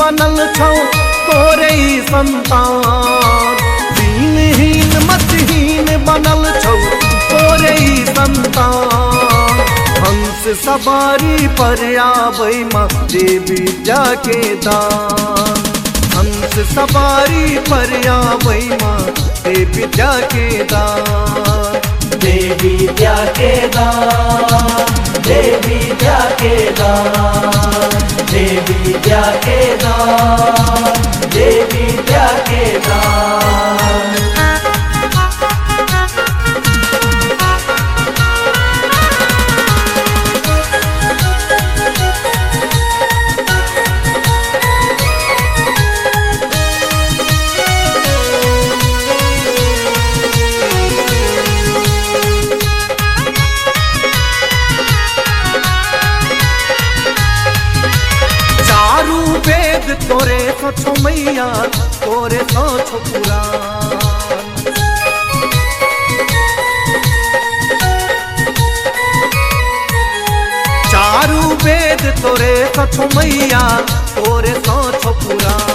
बनल छौ तोरे ही संतान। दीनहीन मतहीन बनल छौ तोरे ही संतान। हंस सवारी पर आबै माँ दे विद्या के दान। हंस सवारी पर आबै माँ दे विद्या के दान। दे विद्या के दान, दे विद्या के दान, दे विद्या के दान, दे विद्या के दान। वेद तोरे तो छो मैया तोरे तो छो पुराण। चारू वेद तोरे तो छो मैया तोरे तो छो पुराण।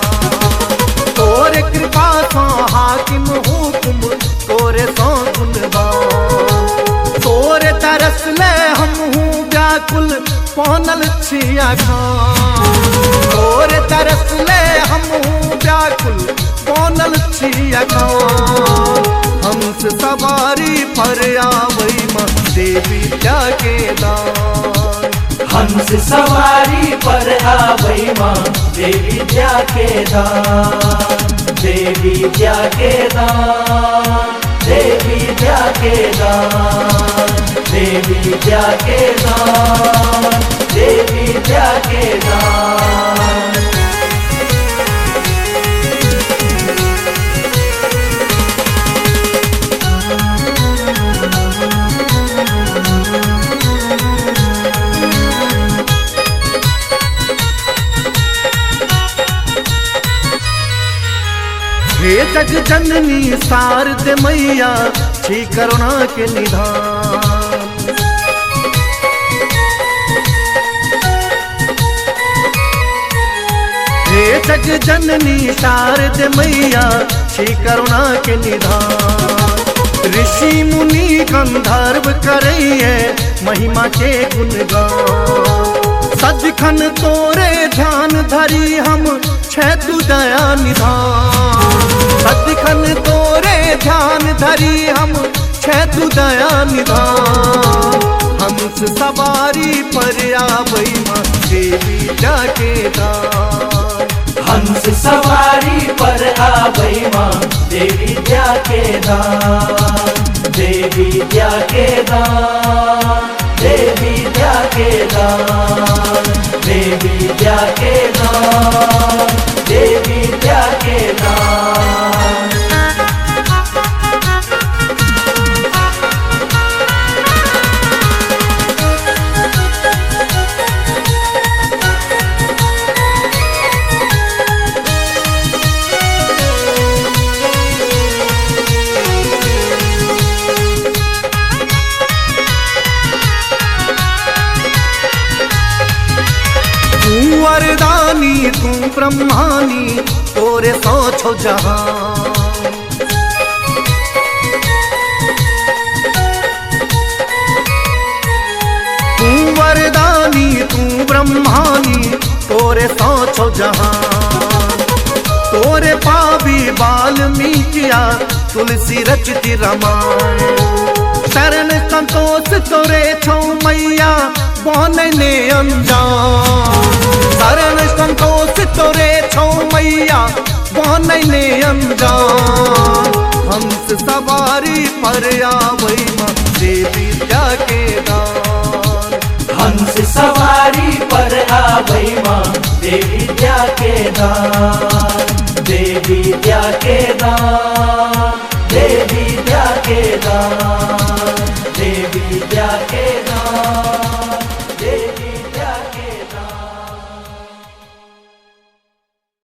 तोरे कृपा तो हाकिम हुकुम तोरे तो गुणगान। तोरे तरस ले हम हूँ व्याकुल पौनल छिया खान। तोरे तरस ले हम हूँ व्याकुल पौनल छिया खान। हंस सवारी पर आबै माँ दे विद्या के दान। हंस सवारी पर आबै माँ दे विद्या के दान। दे विद्या के दान, दे विद्या के दान, दे विद्या के दान, दे विद्या के दान। हे जग जननी शारद मैया छी करुणा के निधान। हे जग जननी शारद मैया छी करुणा के निधान। ऋषि मुनि गंधर्व करैये महिमा के गुणगान। सदिखन तोरे ध्यान धरी हम छै तू दया निधान। सदिखन तोरे ध्यान धरी हम छै तू दया निधान। हंस सवारी पर आबै माँ दे विद्या के दान। हंस सवारी पर आबै माँ दे विद्या के दान। दे विद्या के दान, दे विद्या के दान, दे विद्या के दान, दे विद्या के दान। तू वरदानी तू ब्रह्मानी तोरे सो छो जहान। तू वरदानी तू ब्रह्मानी तोरे सो छो जहान। तोरे पावी वाल्मीकिया तुलसी रचती रामायण। शरण संतोष तोरे छो मैया बनने अनजान। शरण संतोष तोरे छो मैया बनने अनजान। हंस सवारी पर आबै माँ दे विद्या के दान। हंस सवारी पर आबै माँ दे विद्या के दान। दे विद्या के दान, दे विद्या के दान, दे विद्या के दान।